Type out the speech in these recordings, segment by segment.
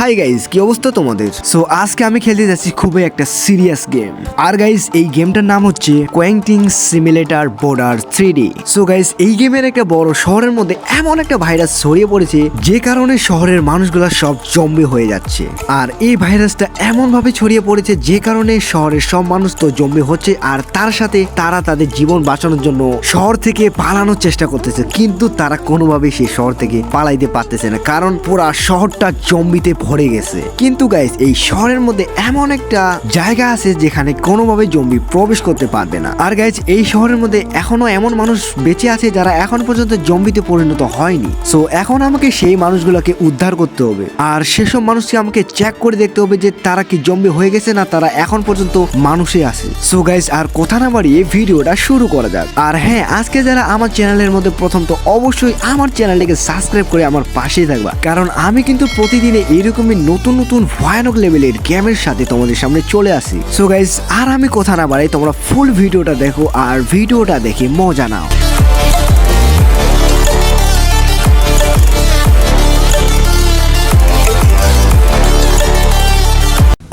Hi guys, কি অবস্থা তোমাদের? সো আজকে আমি খেলতে যাচ্ছি খুবই একটা সিরিয়াস গেম। আর গাইজ এই গেমটার নাম হচ্ছে কোয়েন্টিং simulator border 3D। So guys এই গেমের একটা বড় শহরের মধ্যে এমন একটা ভাইরাস ছড়িয়ে পড়েছে যে কারণে শহরের মানুষগুলা সব জম্বি হয়ে যাচ্ছে। আর এই ভাইরাসটা এমন ভাবে ছড়িয়ে পড়েছে যে কারণে শহরের সব মানুষ তো জম্বি হচ্ছে, আর তার সাথে তারা তাদের জীবন বাঁচানোর জন্য শহর থেকে পালানোর চেষ্টা করতেছে, কিন্তু তারা কোনোভাবেই সেই শহর থেকে পালাইতে পারতেছে না, কারণ পুরা শহরটা জম্বিতে ভরে গেছে। কিন্তু গাইস এই শহরের মধ্যে এমন একটা জায়গা আছে যেখানে কোনোভাবে জম্বি প্রবেশ করতে পারবে না। আর গাইস এই শহরের মধ্যে এখনো এমন মানুষ বেঁচে আছে যারা এখন পর্যন্ত জম্বিতে পরিণত হয়নি। সো এখন আমাকে সেই মানুষগুলোকে উদ্ধার করতে হবে, আর সেসব মানুষকে আমাকে চেক করে দেখতে হবে যে তারা কি জম্বি হয়ে গেছে না তারা এখন পর্যন্ত মানুষে আছে। সো গাইস আর কথা না বাড়িয়ে ভিডিওটা শুরু করা যাক। আর হ্যাঁ, আজকে যারা আমার চ্যানেলের মধ্যে প্রথম, তো অবশ্যই আমার চ্যানেলটিকে সাবস্ক্রাইব করে আমার পাশেই থাকবা, কারণ আমি কিন্তু প্রতিদিনে এইরকমই নতুন নতুন ভয়ানক লেভেলের গেমের সাথে তোমাদের সামনে চলে আসি। সো গাইস আর আমি কথা না বাড়াই, তোমরা ফুল ভিডিওটা দেখো আর ভিডিওটা দেখে মজা নাও।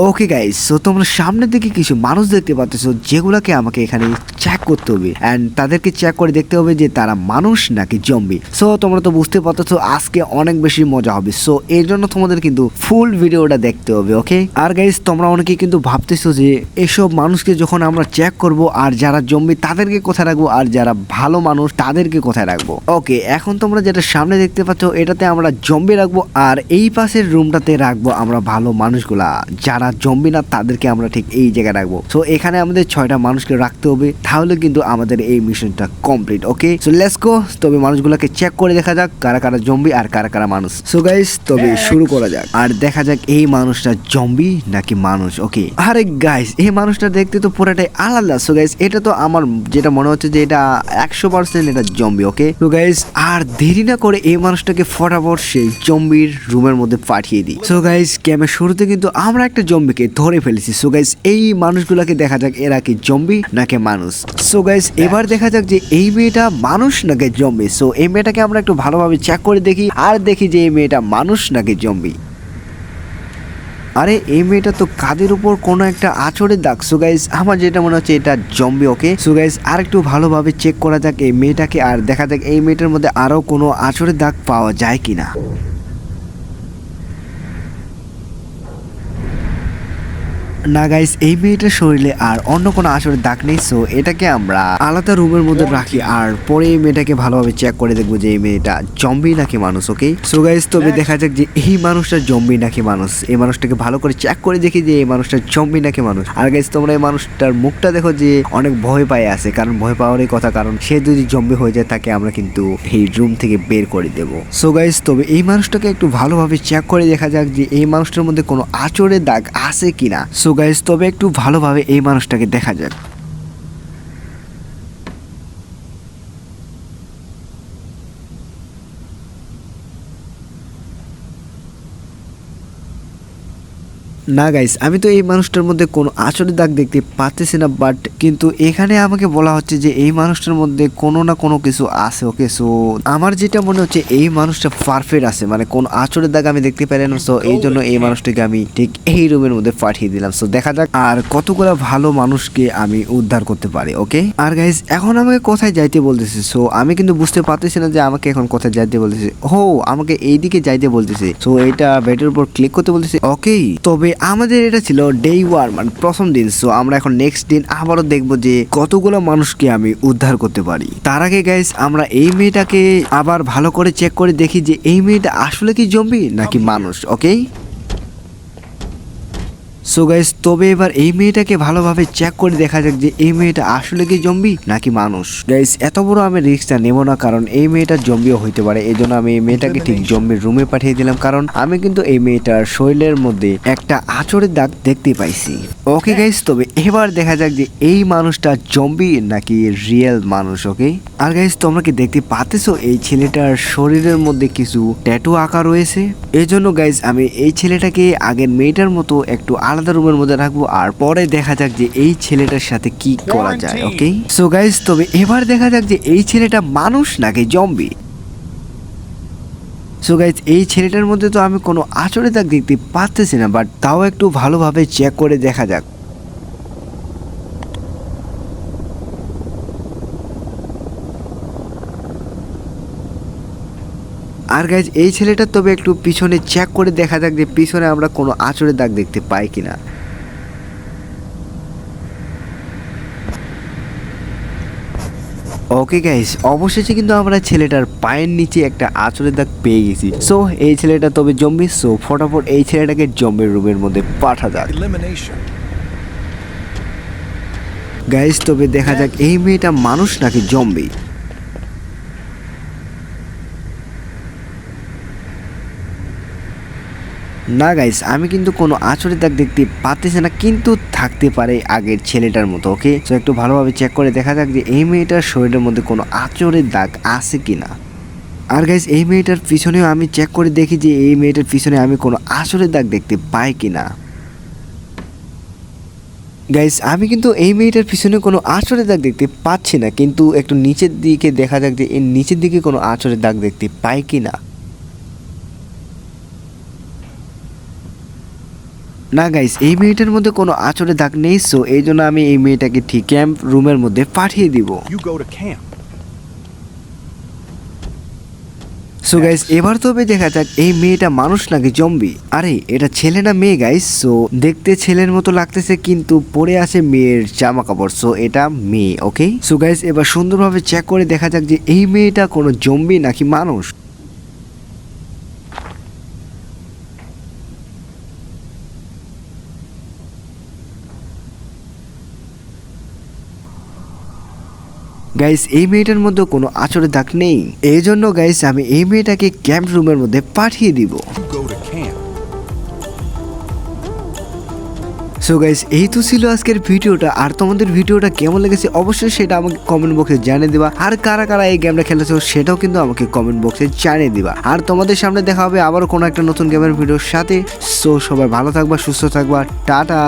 ওকে গাইস, সো তোমরা সামনের দিকে কিছু মানুষ দেখতে পাচ্ছ যেগুলোকে আমাকে এখানে চেক করতে হবে, অ্যান্ড তাদেরকে চেক করে দেখতে হবে যে তারা মানুষ নাকি জম্বি। সো তোমরা তো বুঝতে পারছো আজকে অনেক বেশি মজা হবে, সো এর জন্য তোমাদের কিন্তু ফুল ভিডিওটা দেখতে হবে। ওকে আর গাইস তোমরা অনেকে কিন্তু ভাবতেছো যে এসব মানুষকে যখন আমরা চেক করব আর যারা জম্বি তাদেরকে কোথায় রাখবো আর যারা ভালো মানুষ তাদেরকে কোথায় রাখবো। ওকে এখন তোমরা যেটা সামনে দেখতে পাচ্ছ এটাতে আমরা জম্বি রাখবো, আর এই পাশের রুমটাতে রাখবো আমরা ভালো মানুষগুলা, যারা জম্বি না তাদেরকে আমরা ঠিক এই জায়গায় রাখবো। সো এখানে আমাদের 6টা মানুষকে রাখতে হবে, তাহলে কিন্তু আমাদের এই মিশনটা complete. Okay so let's go. তবে মানুষগুলোকে চেক করে দেখা যাক কারা কারা জম্বি আর কারা কারা মানুষ। সো গাইস তবে শুরু করা যাক আর দেখা যাক এই মানুষটা জম্বি নাকি মানুষ। ওকে আরে গাইস এই মানুষটা দেখতে তো পুরোটাই আলাদা। সো গাইস এটা তো আমার যেটা মনে হচ্ছে যে এটা 100% এটা জম্বি। ওকে তো গাইস আর দেরি না করে এই মানুষটাকে ফটাফট সেই জম্বির রুমের মধ্যে পাঠিয়ে দিই। সো গাইস গেমের শুরুতে কিন্তু আমরা একটা জম্বিকে ধরে ফেলেছি। সো গাইস এই মানুষগুলোকে দেখা যাক এরা কি জম্বি নাকি মানুষ। সো গাইস এবার দেখা যাক যে এই মেয়েটা মানুষ নাকি জম্বি। সো এই মেয়েটাকে আমরা একটু ভালোভাবে চেক করে দেখি আর দেখি যে এই মেয়েটা মানুষ নাকি জম্বি। আরে এই মেয়েটা তো কাদের উপর কোনো একটা আঁচড়ের দাগ। সো গাইস আমার যেটা মনে হচ্ছে এটা জম্বি। ওকে সো গাইস আর একটু ভালোভাবে চেক করা যাক এই মেয়েটাকে আর দেখা যাক এই মেয়েটার মধ্যে আরো কোনো আঁচড়ের দাগ পাওয়া যায় কিনা। না গাইস এই মেয়েটার শরীরে আর অন্য কোনো আঁচড়ের দাগ নেই। সো এটাকে আমরা আলাদা রুমের মধ্যে রাখি আর পরে এই মেয়েটাকে ভালোভাবে চেক করে দেখবো যে এই মেয়েটা জম্বি নাকি মানুষ। ওকে সো গাইস তবে দেখা যাক যে এই মানুষটা জম্বি নাকি মানুষ। এই মানুষটাকে ভালো করে চেক করে দেখি যে এই মানুষটা জম্বি নাকি মানুষ। আর গাইস তোমরা এই মানুষটার মুখটা দেখো যে অনেক ভয় পায় আছে, কারণ ভয় পাওয়ারই কথা, কারণ সে যদি জম্বি হয়ে যায় তাকে আমরা কিন্তু এই রুম থেকে বের করে দেব। সো গাইস তবে এই মানুষটাকে একটু ভালোভাবে চেক করে দেখা যাক যে এই মানুষটার মধ্যে কোনো আঁচড়ের দাগ আছে কিনা। সো গাইস তবে একটু ভালোভাবে এই মানুষটাকে দেখা যাক। না গাইস আমি তো এই মানুষটার মধ্যে কোনো আঁচড়ের দাগ দেখতে পাচ্ছি না, বাট কিন্তু এখানে আমাকে বলা হচ্ছে যে এই মানুষটার মধ্যে কোনো না কোনো কিছু আছে। ওকে সো আমার যেটা মনে হচ্ছে এই মানুষটা পারফেক্ট আছে, মানে কোন আঁচড়ের দাগ আমি দেখতে পাই না। সো এই জন্য এই মানুষটাকে আমি ঠিক এই রুমের মধ্যে পাঠিয়ে দিলাম। সো দেখা যাক আর কতগুলো ভালো মানুষকে আমি উদ্ধার করতে পারি। ওকে আর গাইস এখন আমাকে কোথায় যাইতে বলতেছে। সো আমি কিন্তু বুঝতে পারতেছি না যে আমাকে এখন কোথায় যাইতে বলতেছে। ও আমাকে এইদিকে যাইতে বলতেছে। সো এটা বেডের উপর ক্লিক করতে বলতেছে। ওকে তবে আমাদের এটা ছিল ডে 1 মানে প্রথম দিন। সো আমরা এখন নেক্সট দিন আবারও দেখবো যে কতগুলো মানুষকে আমি উদ্ধার করতে পারি। তার আগে গাইস আমরা এই মেয়েটাকে আবার ভালো করে চেক করে দেখি যে এই মেয়েটা আসলে কি জম্বি নাকি মানুষ। ওকে সো গাইস তবে এবার এই মেয়েটাকে ভালোভাবে চেক করে দেখা যাক যে এই মেয়েটা আসলে কি জম্বি নাকি মানুষ। গাইস এত বড় আমি রিস্কটা নেব না, কারণ এই মেয়েটা জম্বিও হইতে পারে। এই জন্য আমি এই মেয়েটাকে ঠিক জম্বির রুমে পাঠিয়ে দিলাম, কারণ আমি কিন্তু এই মেয়েটার শরীরের মধ্যে একটা আঁচড়ের দাগ দেখতে পাইছি। ওকে গাইস তবে এবার দেখা যাক যে এই মানুষটা জম্বি নাকি রিয়েল মানুষ। ওকে আর গাইস তোমরা কি দেখতে পাচ্ছো এই ছেলেটার শরীরের মধ্যে কিছু ট্যাটু আঁকা রয়েছে। এই জন্য গাইস আমি এই ছেলেটাকে আগের মেয়েটার মতো একটু আলাদা রুমের মধ্যে রাখবো আর পরে দেখা যাক যে এই ছেলেটার সাথে কি করা যায়। ওকে সো গাইস তবে এবার দেখা যাক যে এই ছেলেটা মানুষ নাকি জম্বি। সো গাইজ এই ছেলেটার মধ্যে তো আমি কোনো আঁচড়ে দাগ দেখতে পাচ্তেছি না, বাট তাও একটু ভালোভাবে চেক করে দেখা যাক। আর গাইজ এই ছেলেটার তবে একটু পিছনে চেক করে দেখা যাক যে পিছনে আমরা কোনো আঁচড়ের দাগ দেখতে পাই কিনা। ওকে গাইস, অবশেষে কিন্তু আমরা ছেলেটার পায়ের নিচে একটা আঁচড়ের দাগ পেয়ে গেছি। সো এই ছেলেটা তবে জম্বি। সো ফটাফট এই ছেলেটাকে জম্বির রুমের মধ্যে পাঠা যাক। গাইস তবে দেখা যাক এই মেয়েটা মানুষ নাকি জম্বি। না গাইস, আমি কিন্তু কোনো আঁচড়ের দাগ দেখতে পাচ্ছি না, কিন্তু থাকতে পারে আগের ছেলেটার মতো। ওকে, তো একটু ভালোভাবে চেক করে দেখা যাক যে এই মেয়েটার শরীরের মধ্যে কোনো আঁচড়ের দাগ আছে কিনা। আর গাইস এই মেয়েটার পিছনেও আমি চেক করে দেখি যে এই মেয়েটার পিছনে আমি কোনো আঁচড়ের দাগ দেখতে পাই কিনা। গাইস আমি কিন্তু এই মেয়েটার পিছনে কোনো আঁচড়ের দাগ দেখতে পাচ্ছি না, কিন্তু একটু নিচের দিকে দেখা যাক যে এর নিচের দিকে কোনো আঁচড়ের দাগ দেখতে পাই কিনা। না গাইস, এই মেয়েটার মধ্যে কোনো আঁচড়ের দাগ নেই। সো এই জন্য আমি এই মেয়েটাকে ঠিক ক্যাম্প রুমের মধ্যে পাঠিয়ে দিব। সো গাইস এবার তবে দেখা যাক এই মেয়েটা মানুষ নাকি জম্বি। আরে এটা ছেলে না মেয়ে গাইস? সো দেখতে ছেলের মতো লাগতেছে, কিন্তু পরে আছে মেয়ের জামা কাপড়। সো এটা মেয়ে। ওকে, সো গাইস এবার সুন্দরভাবে চেক করে দেখা যাক যে এই মেয়েটা কোনো জম্বি নাকি মানুষ। গাইস এই মেয়েটার মধ্যে কোনো আঁচড়ের দাগ নেই, এই জন্য গাইস আমি এই মেয়েটাকে ক্যাম্প রুমের মধ্যে পাঠিয়ে দিব। সো গাইস এই তো ছিল আজকের ভিডিওটা। আর তোমাদের ভিডিওটা কেমন লেগেছে অবশ্যই সেটা আমাকে কমেন্ট বক্সে জানিয়ে দিবা। আর কারা কারা এই গেমটা খেলেছো সেটাও কিন্তু আমাকে কমেন্ট বক্সে জানিয়ে দিবা। আর তোমাদের সামনে দেখা হবে আবারও কোনো একটা নতুন গেমের ভিডিওর সাথে। সো সবাই ভালো থাকবা, সুস্থ থাকবা, টাটা।